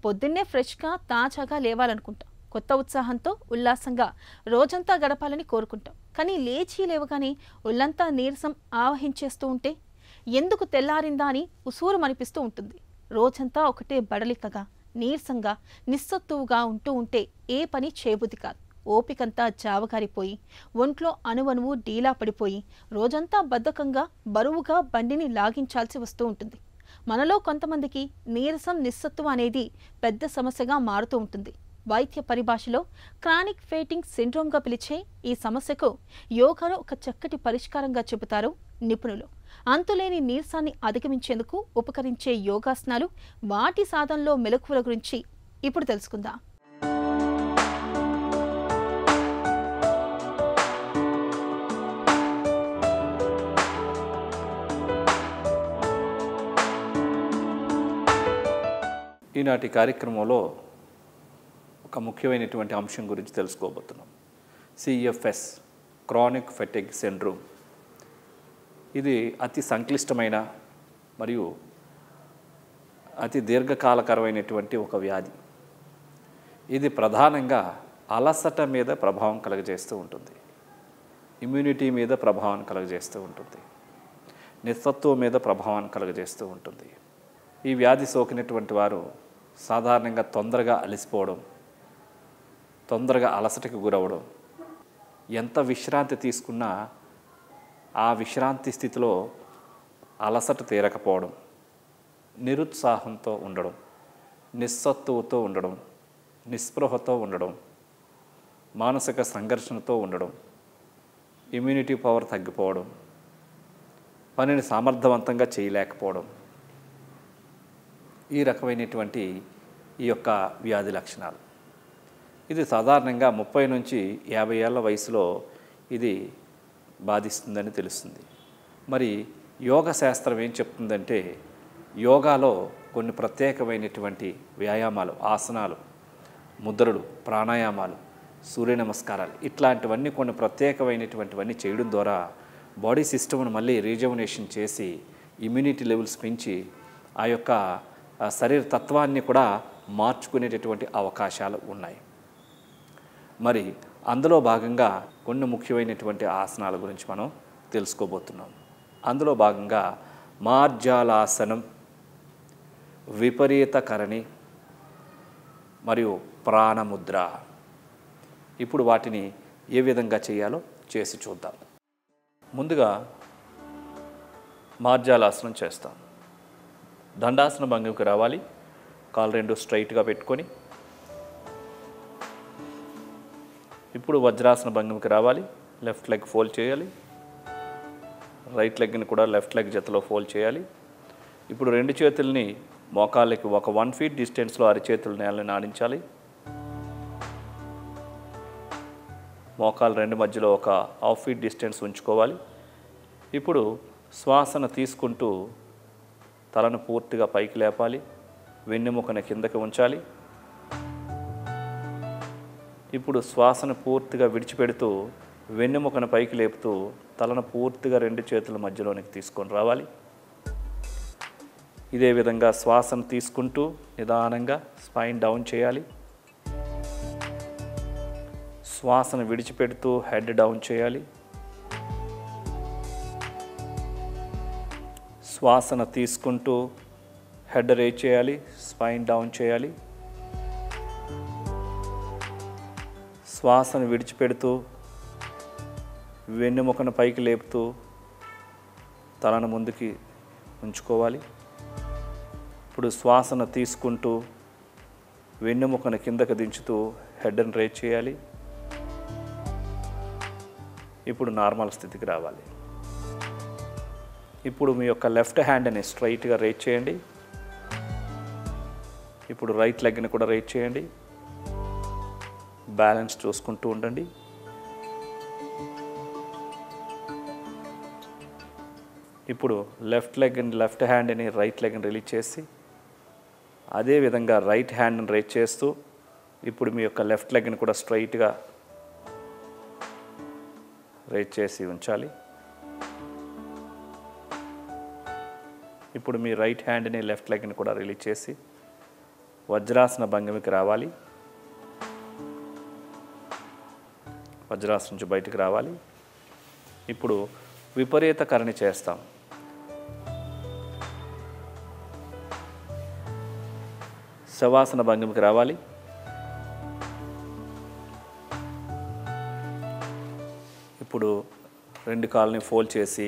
పొద్దున్నే ఫ్రెష్గా తాజాగా లేవాలనుకుంటాం. కొత్త ఉత్సాహంతో ఉల్లాసంగా రోజంతా గడపాలని కోరుకుంటాం. కానీ లేవగానే ఒళ్ళంతా నీరసం ఆవహించేస్తూ ఉంటే ఎందుకు తెల్లారిందా అని ఉసూరుమనిపిస్తూ ఉంటుంది. రోజంతా ఒకటే బడలికగా, నీరసంగా, నిస్సత్తువుగా ఉంటే ఏ పని చేయబుద్ధి కాదు. ఓపికంతా జావగారిపోయి, ఒంట్లో అణువణువు డీలా పడిపోయి, రోజంతా బద్ధకంగా, బరువుగా బండిని లాగించాల్సి వస్తూ ఉంటుంది. మనలో కొంతమందికి నీరసం, నిస్సత్తువ అనేది పెద్ద సమస్యగా మారుతూ ఉంటుంది. వైద్య పరిభాషలో క్రానిక్ ఫేటింగ్ సిండ్రోమ్గా పిలిచే ఈ సమస్యకు యోగాలో ఒక చక్కటి పరిష్కారంగా చెబుతారు నిపుణులు. అంతులేని నీరసాన్ని అధిగమించేందుకు ఉపకరించే యోగాసనాలు, వాటి సాధనలో మెలకువల గురించి ఇప్పుడు తెలుసుకుందాం. ఈనాటి కార్యక్రమంలో ఒక ముఖ్యమైనటువంటి అంశం గురించి తెలుసుకోబోతున్నాం. CFS, chronic fatigue syndrome. ఇది అతి సంక్లిష్టమైన మరియు అతి దీర్ఘకాలకరమైనటువంటి ఒక వ్యాధి. ఇది ప్రధానంగా అలసట మీద ప్రభావం కలుగజేస్తూ ఉంటుంది, ఇమ్యూనిటీ మీద ప్రభావం కలుగజేస్తూ ఉంటుంది, నిస్సత్తువ మీద ప్రభావాన్ని కలుగజేస్తూ ఉంటుంది. ఈ వ్యాధి సోకినటువంటి వారు సాధారణంగా తొందరగా అలసిపోవడం, తొందరగా అలసటకు గురవడం, ఎంత విశ్రాంతి తీసుకున్నా ఆ విశ్రాంతి స్థితిలో అలసట తీరకపోవడం, నిరుత్సాహంతో ఉండడం, నిస్సత్తువతో ఉండడం, నిస్పృహతో ఉండడం, మానసిక సంఘర్షణతో ఉండడం, ఇమ్యూనిటీ పవర్ తగ్గిపోవడం, పనిని సమర్థవంతంగా చేయలేకపోవడం, ఈ రకమైనటువంటి ఈ యొక్క వ్యాధి లక్షణాలు. ఇది సాధారణంగా 30 నుంచి 50 ఏళ్ల వయసులో ఇది బాధిస్తుందని తెలుస్తుంది. మరి యోగ శాస్త్రం ఏం చెప్తుందంటే, యోగాలో కొన్ని ప్రత్యేకమైనటువంటి వ్యాయామాలు, ఆసనాలు, ముద్రలు, ప్రాణాయామాలు, సూర్య నమస్కారాలు, ఇట్లాంటివన్నీ కొన్ని ప్రత్యేకమైనటువంటివన్నీ చేయడం ద్వారా బాడీ సిస్టమ్ను మళ్ళీ రీజువనేషన్ చేసి ఇమ్యూనిటీ లెవెల్స్ పెంచి ఆ యొక్క శరీర తత్వాన్ని కూడా మార్చుకునేటటువంటి అవకాశాలు ఉన్నాయి. మరి అందులో భాగంగా కొన్ని ముఖ్యమైనటువంటి ఆసనాల గురించి మనం తెలుసుకోబోతున్నాం. అందులో భాగంగా మార్జాలాసనం, విపరీతకరణి మరియు ప్రాణముద్ర. ఇప్పుడు వాటిని ఏ విధంగా చేయాలో చేసి చూద్దాం. ముందుగా మార్జాలాసనం చేస్తాం. దండాసన భంగిమకి రావాలి. కాలు రెండు స్ట్రైట్గా పెట్టుకొని, ఇప్పుడు వజ్రాసన భంగిమకి రావాలి. లెఫ్ట్ లెగ్ ఫోల్డ్ చేయాలి, రైట్ లెగ్ని కూడా లెఫ్ట్ లెగ్ జతలో ఫోల్డ్ చేయాలి. ఇప్పుడు రెండు చేతుల్ని మోకాళ్ళకి ఒక 1 ఫీట్ డిస్టెన్స్లో అరిచేతులు నేలని ఆడించాలి. మోకాలు రెండు మధ్యలో ఒక 1/2 ఫీట్ డిస్టెన్స్ ఉంచుకోవాలి. ఇప్పుడు శ్వాసను తీసుకుంటూ తలను పూర్తిగా పైకి లేపాలి, వెన్నెముకను కిందకి ఉంచాలి. ఇప్పుడు శ్వాసను పూర్తిగా విడిచిపెడుతూ వెన్నెముకను పైకి లేపుతూ తలను పూర్తిగా రెండు చేతుల మధ్యలోనికి తీసుకొని రావాలి. ఇదే విధంగా శ్వాసను తీసుకుంటూ నిదానంగా స్పైన్ డౌన్ చేయాలి. శ్వాసను విడిచిపెడుతూ హెడ్ డౌన్ చేయాలి. శ్వాసను తీసుకుంటూ హెడ్ రేజ్ చేయాలి, స్పైన్ డౌన్ చేయాలి. శ్వాసను విడిచిపెడుతూ వెన్నెముకను పైకి లేపుతూ తలను ముందుకి ఉంచుకోవాలి. ఇప్పుడు శ్వాసను తీసుకుంటూ వెన్నెముకను కిందకు దించుతూ హెడ్ని రేజ్ చేయాలి. ఇప్పుడు నార్మల్ స్థితికి రావాలి. ఇప్పుడు మీ యొక్క లెఫ్ట్ హ్యాండ్ని స్ట్రైట్గా రేజ్ చేయండి. ఇప్పుడు రైట్ లెగ్ని కూడా రేజ్ చేయండి. బ్యాలెన్స్ చూసుకుంటూ ఉండండి. ఇప్పుడు లెఫ్ట్ హ్యాండ్ని రైట్ లెగ్ని రిలీజ్ చేసి, అదేవిధంగా రైట్ హ్యాండ్ని రేజ్ చేస్తూ ఇప్పుడు మీ యొక్క లెఫ్ట్ లెగ్ని కూడా స్ట్రైట్గా రేజ్ చేసి ఉంచాలి. ఇప్పుడు మీ రైట్ హ్యాండ్ని లెఫ్ట్ లెగ్ని కూడా రిలీజ్ చేసి వజ్రాసన భంగిమకి రావాలి. వజ్రాసనం నుంచి బయటికి రావాలి. ఇప్పుడు విపరీత కరణి చేస్తాం. శవాసన భంగిమకి రావాలి. ఇప్పుడు రెండు కాళ్ళని ఫోల్డ్ చేసి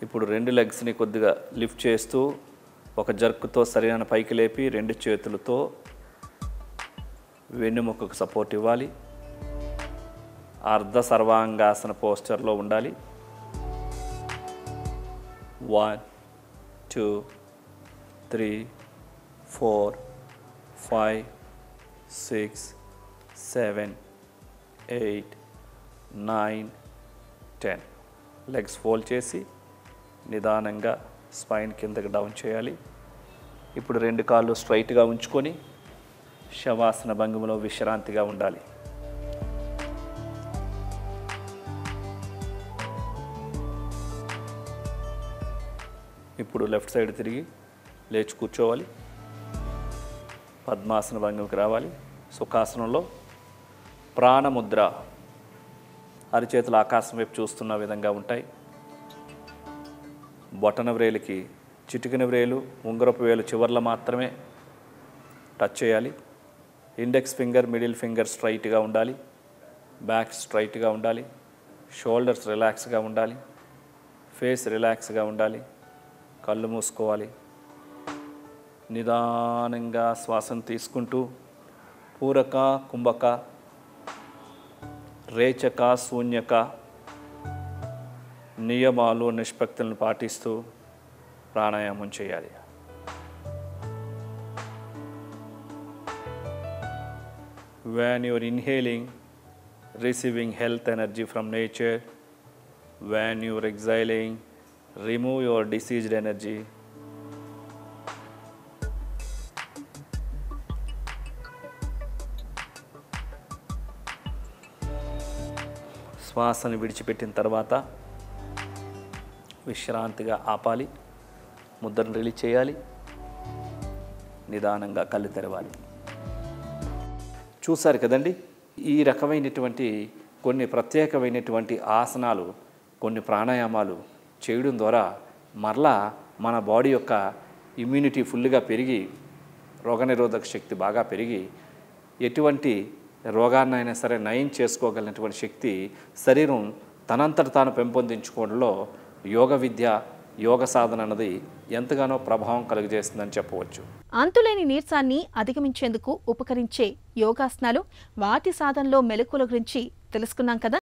ఇప్పుడు రెండు లెగ్స్ని కొద్దిగా లిఫ్ట్ చేస్తూ ఒక జర్క్తో శరీరాన్ని పైకి లేపి రెండు చేతులతో వెన్నుముకకు సపోర్ట్ ఇవ్వాలి. అర్ధ సర్వాంగాసన పోస్చర్లో ఉండాలి. 1 2 3 4 5 6 7 8 9 10 లెగ్స్ ఫోల్డ్ చేసి నిదానంగా స్పైన్ కిందకి డౌన్ చేయాలి. ఇప్పుడు రెండు కాళ్ళు స్ట్రైట్గా ఉంచుకొని శవాసన భంగిమలో విశ్రాంతిగా ఉండాలి. ఇప్పుడు లెఫ్ట్ సైడ్ తిరిగి లేచి కూర్చోవాలి. పద్మాసన భంగిమకి రావాలి. సుఖాసనంలో ప్రాణముద్ర, అరిచేతులు ఆకాశం వైపు చూస్తున్న విధంగా ఉంటాయి. బొటన వ్రేలికి చిటికిన వ్రేలు, ఉంగరపు వేలు చివర్లో మాత్రమే టచ్ చేయాలి. ఇండెక్స్ ఫింగర్, మిడిల్ ఫింగర్ స్ట్రైట్గా ఉండాలి. బ్యాక్ స్ట్రైట్గా ఉండాలి. షోల్డర్స్ రిలాక్స్గా ఉండాలి. ఫేస్ రిలాక్స్గా ఉండాలి. కళ్ళు మూసుకోవాలి. నిదానంగా శ్వాసను తీసుకుంటూ పూరక, కుంభక, రేచక, శూన్యక నియమాలు, నిష్పత్తులను పాటిస్తూ ప్రాణాయామం చేయాలి. When you are inhaling, receiving health energy from nature. When you are exhaling, remove your diseased energy. శ్వాసను విడిచిపెట్టిన తర్వాత విశ్రాంతిగా ఆపాలి. ముద్రను రిలీజ్ చేయాలి. నిదానంగా కళ్ళు తెరవాలి. చూశారు కదండి, ఈ రకమైనటువంటి కొన్ని ప్రత్యేకమైనటువంటి ఆసనాలు, కొన్ని ప్రాణాయామాలు చేయడం ద్వారా మరలా మన బాడీ యొక్క ఇమ్యూనిటీ ఫుల్గా పెరిగి, రోగనిరోధక శక్తి బాగా పెరిగి, ఎటువంటి రోగాన్నైనా సరే నయం చేసుకోగలిగినటువంటి శక్తి శరీరం తనంతట తాను పెంపొందించుకోవడంలో యోగ విద్య, యోగ సాధన అన్నది ఎంతగానో ప్రభావం కలుగజేస్తుందని చెప్పవచ్చు. అంతులేని నీరసాన్ని అధిగమించేందుకు ఉపకరించే యోగాసనాలు, వాటి సాధనలో మెలకువల గురించి తెలుసుకున్నాం కదా.